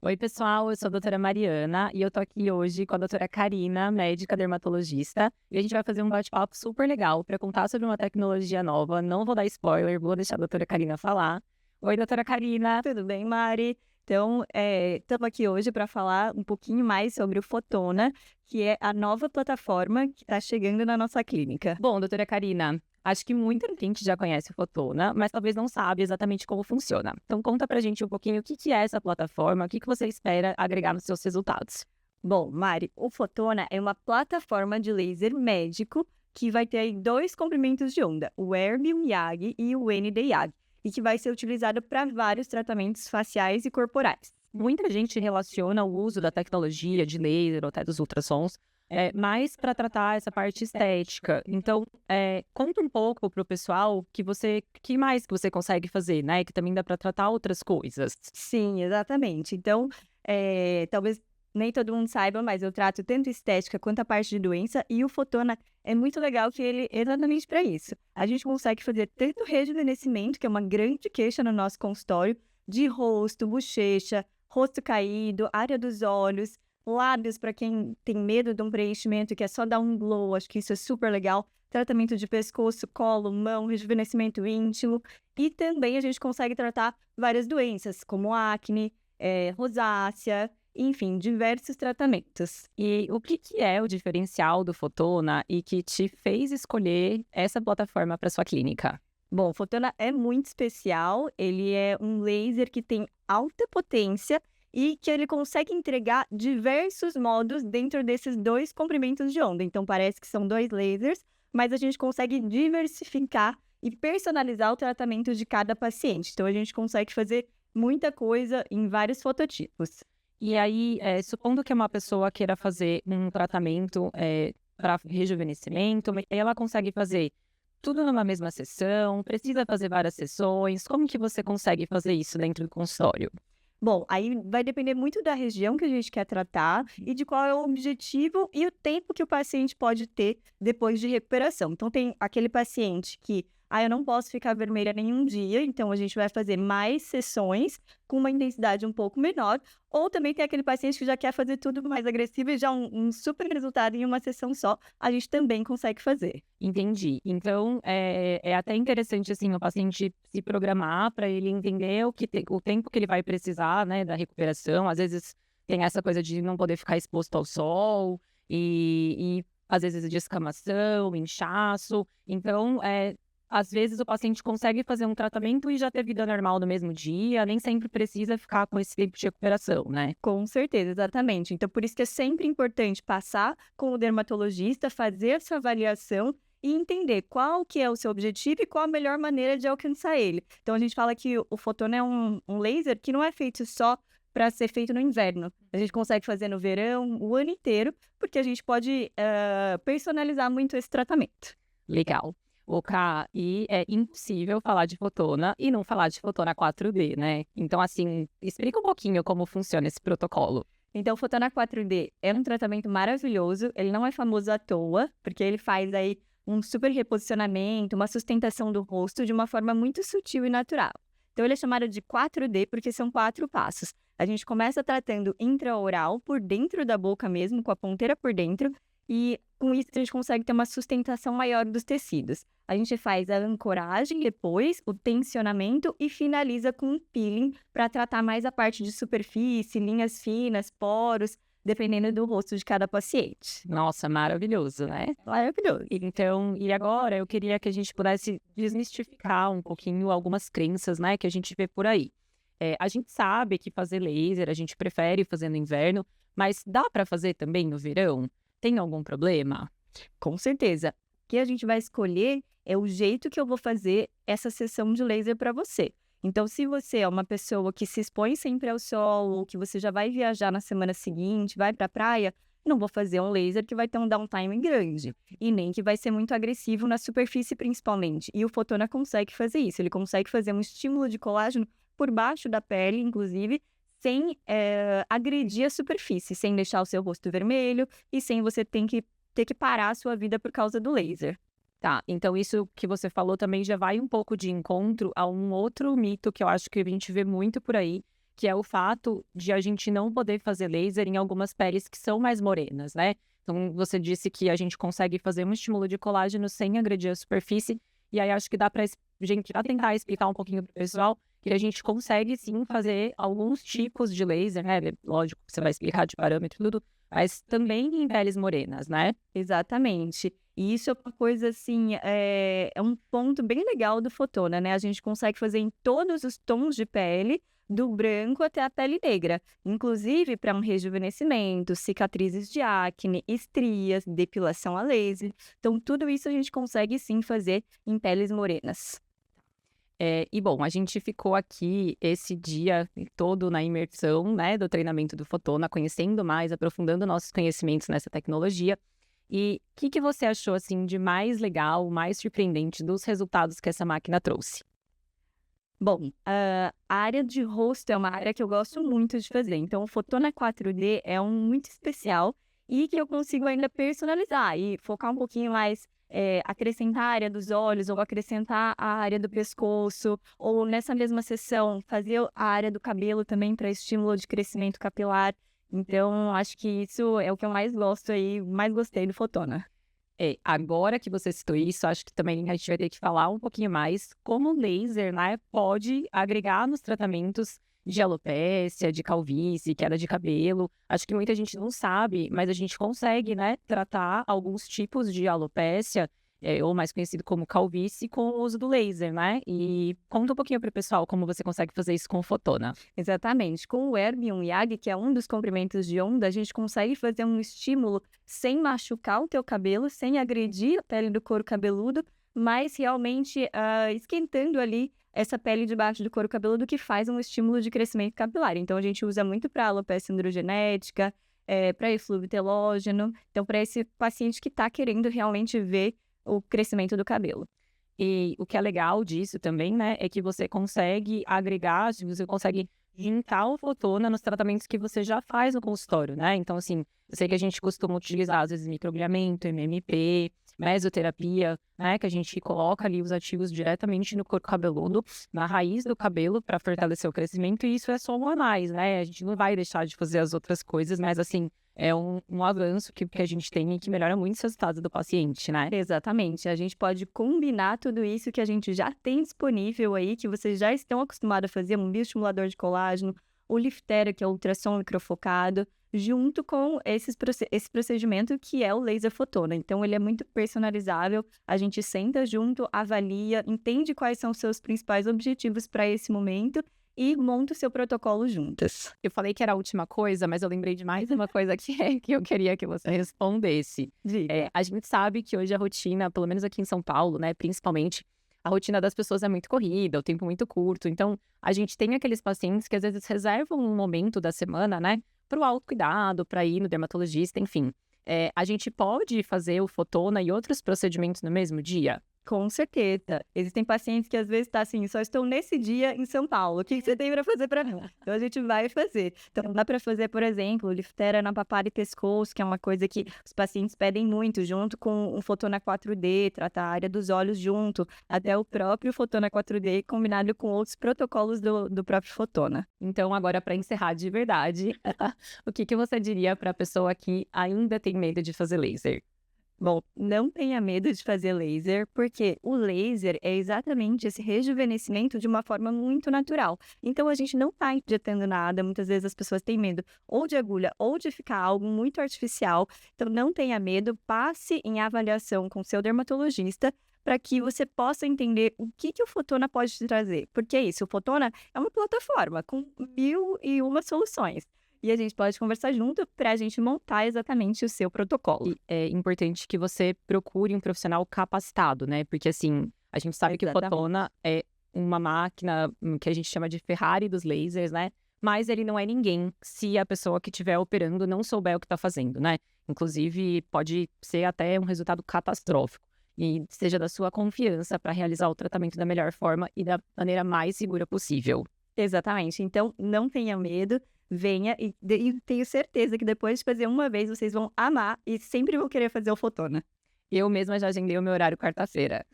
Oi, pessoal, eu sou a doutora Mariana e eu tô aqui hoje com a doutora Karina, médica dermatologista, e a gente vai fazer um bate-papo super legal para contar sobre uma tecnologia nova. Não vou dar spoiler, vou deixar a doutora Karina falar. Oi, doutora Karina. Tudo bem, Mari? Então, estamos aqui hoje para falar um pouquinho mais sobre o Fotona, que é a nova plataforma que está chegando na nossa clínica. Bom, doutora Karina, acho que muita gente já conhece o Fotona, mas talvez não sabe exatamente como funciona. Então, conta pra gente um pouquinho o que é essa plataforma, o que você espera agregar nos seus resultados. Bom, Mari, o Fotona é uma plataforma de laser médico que vai ter aí dois comprimentos de onda, o Erbium YAG e o ND YAG, e que vai ser utilizado para vários tratamentos faciais e corporais. Muita gente relaciona o uso da tecnologia de laser ou até dos ultrassons mais para tratar essa parte estética. Então, conta um pouco para o pessoal que mais que você consegue fazer, né? Que também dá para tratar outras coisas. Sim, exatamente. Então, talvez nem todo mundo saiba, mas eu trato tanto estética quanto a parte de doença, e o Fotona é muito legal que ele é exatamente para isso. A gente consegue fazer tanto rejuvenescimento, que é uma grande queixa no nosso consultório, de rosto, bochecha, rosto caído, área dos olhos, lábios para quem tem medo de um preenchimento, que é só dar um glow, acho que isso é super legal. Tratamento de pescoço, colo, mão, rejuvenescimento íntimo. E também a gente consegue tratar várias doenças, como acne, rosácea, enfim, diversos tratamentos. E o que é o diferencial do Fotona e que te fez escolher essa plataforma para sua clínica? Bom, o Fotona é muito especial, ele é um laser que tem alta potência e que ele consegue entregar diversos modos dentro desses dois comprimentos de onda. Então, parece que são dois lasers, mas a gente consegue diversificar e personalizar o tratamento de cada paciente. Então, a gente consegue fazer muita coisa em vários fototipos. E aí, supondo que uma pessoa queira fazer um tratamento para rejuvenescimento, ela consegue fazer tudo numa mesma sessão? Precisa fazer várias sessões? Como que você consegue fazer isso dentro do consultório? Bom, aí vai depender muito da região que a gente quer tratar e de qual é o objetivo e o tempo que o paciente pode ter depois de recuperação. Então, tem aquele paciente que, eu não posso ficar vermelha nenhum dia, então a gente vai fazer mais sessões com uma intensidade um pouco menor. Ou também tem aquele paciente que já quer fazer tudo mais agressivo e já um super resultado em uma sessão só, a gente também consegue fazer. Entendi. Então, é até interessante, assim, o paciente se programar para ele entender o tempo que ele vai precisar, né, da recuperação. Às vezes tem essa coisa de não poder ficar exposto ao sol e às vezes descamação, inchaço. Então, às vezes o paciente consegue fazer um tratamento e já ter vida normal no mesmo dia, nem sempre precisa ficar com esse tempo de recuperação, né? Com certeza, exatamente. Então, por isso que é sempre importante passar com o dermatologista, fazer essa avaliação e entender qual que é o seu objetivo e qual a melhor maneira de alcançar ele. Então, a gente fala que o Fotona é um laser que não é feito só para ser feito no inverno. A gente consegue fazer no verão, o ano inteiro, porque a gente pode personalizar muito esse tratamento. Legal. E é impossível falar de Fotona e não falar de Fotona 4D, né? Então, assim, explica um pouquinho como funciona esse protocolo. Então, o Fotona 4D é um tratamento maravilhoso, ele não é famoso à toa, porque ele faz aí um super reposicionamento, uma sustentação do rosto de uma forma muito sutil e natural. Então, ele é chamado de 4D porque são 4 passos. A gente começa tratando intraoral, por dentro da boca mesmo, com a ponteira por dentro, e com isso a gente consegue ter uma sustentação maior dos tecidos. A gente faz a ancoragem depois, o tensionamento e finaliza com um peeling para tratar mais a parte de superfície, linhas finas, poros, dependendo do rosto de cada paciente. Nossa, maravilhoso, né? Maravilhoso. Então, e agora eu queria que a gente pudesse desmistificar um pouquinho algumas crenças, né, que a gente vê por aí. A gente sabe que fazer laser, a gente prefere fazer no inverno, mas dá para fazer também no verão? Tem algum problema? Com certeza. O que a gente vai escolher é o jeito que eu vou fazer essa sessão de laser para você. Então, se você é uma pessoa que se expõe sempre ao sol, ou que você já vai viajar na semana seguinte, vai para a praia, não vou fazer um laser que vai ter um downtime grande. E nem que vai ser muito agressivo na superfície, principalmente. E o Fotona consegue fazer isso. Ele consegue fazer um estímulo de colágeno por baixo da pele, inclusive, sem agredir a superfície, sem deixar o seu rosto vermelho e sem você ter que parar a sua vida por causa do laser. Tá, então isso que você falou também já vai um pouco de encontro a um outro mito que eu acho que a gente vê muito por aí, que é o fato de a gente não poder fazer laser em algumas peles que são mais morenas, né? Então, você disse que a gente consegue fazer um estímulo de colágeno sem agredir a superfície, e aí acho que dá para gente já tentar explicar um pouquinho para o pessoal que a gente consegue sim fazer alguns tipos de laser, né? Lógico, você vai explicar de parâmetro e tudo, mas também em peles morenas, né? Exatamente. E isso é uma coisa, assim, é um ponto bem legal do Fotona, né? A gente consegue fazer em todos os tons de pele, do branco até a pele negra. Inclusive para um rejuvenescimento, cicatrizes de acne, estrias, depilação a laser. Então, tudo isso a gente consegue sim fazer em peles morenas. E bom, a gente ficou aqui esse dia todo na imersão, né, do treinamento do Fotona, conhecendo mais, aprofundando nossos conhecimentos nessa tecnologia. E o que você achou, assim, de mais legal, mais surpreendente dos resultados que essa máquina trouxe? Bom, a área de rosto é uma área que eu gosto muito de fazer. Então, o Fotona 4D é um muito especial e que eu consigo ainda personalizar e focar um pouquinho mais, acrescentar a área dos olhos ou acrescentar a área do pescoço, ou nessa mesma sessão fazer a área do cabelo também para estímulo de crescimento capilar. Então, acho que isso é o que eu mais gosto aí, mais gostei do Fotona. Agora que você citou isso, acho que também a gente vai ter que falar um pouquinho mais como o laser, né, pode agregar nos tratamentos de alopécia, de calvície, queda de cabelo. Acho que muita gente não sabe, mas a gente consegue, né, tratar alguns tipos de alopécia, ou mais conhecido como calvície, com o uso do laser, né? E conta um pouquinho para o pessoal como você consegue fazer isso com o Fotona. Exatamente. Com o Erbium YAG, que é um dos comprimentos de onda, a gente consegue fazer um estímulo sem machucar o teu cabelo, sem agredir a pele do couro cabeludo, mas realmente esquentando ali essa pele debaixo do couro cabeludo, que faz um estímulo de crescimento capilar. Então, a gente usa muito para alopecia androgenética, para eflúvio telógeno. Então, para esse paciente que está querendo realmente ver o crescimento do cabelo. E o que é legal disso também, né, é que você consegue agregar, você consegue juntar o Fotona nos tratamentos que você já faz no consultório, né? Então, assim, eu sei que a gente costuma utilizar, às vezes, microagulhamento, MMP, mesoterapia, né? Que a gente coloca ali os ativos diretamente no couro cabeludo, na raiz do cabelo, para fortalecer o crescimento, e isso é só um a mais, né? A gente não vai deixar de fazer as outras coisas, mas, assim, é um avanço que a gente tem e que melhora muito os resultados do paciente, né? Exatamente. A gente pode combinar tudo isso que a gente já tem disponível aí, que vocês já estão acostumados a fazer, um bioestimulador de colágeno, o Liftera, que é o ultrassom microfocado, junto com esse procedimento que é o laser Fotona. Então, ele é muito personalizável, a gente senta junto, avalia, entende quais são os seus principais objetivos para esse momento e monta o seu protocolo juntas. Eu falei que era a última coisa, mas eu lembrei de mais uma coisa que eu queria que você respondesse. Diga. A gente sabe que hoje a rotina, pelo menos aqui em São Paulo, né, principalmente, a rotina das pessoas é muito corrida, o tempo muito curto. Então, a gente tem aqueles pacientes que às vezes reservam um momento da semana, né, para o autocuidado, para ir no dermatologista, enfim. A gente pode fazer o Fotona e outros procedimentos no mesmo dia? Com certeza. Existem pacientes que às vezes tá assim, só estou nesse dia em São Paulo. O que você tem para fazer para mim? Então a gente vai fazer. Então dá para fazer, por exemplo, Liftera na papada e pescoço, que é uma coisa que os pacientes pedem muito, junto com um Fotona 4D, tratar a área dos olhos junto, até o próprio Fotona 4D combinado com outros protocolos do próprio Fotona. Então, agora para encerrar de verdade, o que você diria para a pessoa que ainda tem medo de fazer laser? Bom, não tenha medo de fazer laser, porque o laser é exatamente esse rejuvenescimento de uma forma muito natural. Então, a gente não está injetando nada, muitas vezes as pessoas têm medo ou de agulha ou de ficar algo muito artificial. Então, não tenha medo, passe em avaliação com seu dermatologista para que você possa entender o que o Fotona pode te trazer. Porque é isso, o Fotona é uma plataforma com 1001 soluções. E a gente pode conversar junto para a gente montar exatamente o seu protocolo. E é importante que você procure um profissional capacitado, né? Porque, assim, a gente sabe que o Fotona é uma máquina que a gente chama de Ferrari dos lasers, né? Mas ele não é ninguém se a pessoa que estiver operando não souber o que está fazendo, né? Inclusive, pode ser até um resultado catastrófico. E seja da sua confiança para realizar o tratamento da melhor forma e da maneira mais segura possível. Exatamente. Então, não tenha medo. Venha e tenho certeza que depois de fazer uma vez, vocês vão amar e sempre vão querer fazer o Fotona. Eu mesma já agendei o meu horário quarta-feira.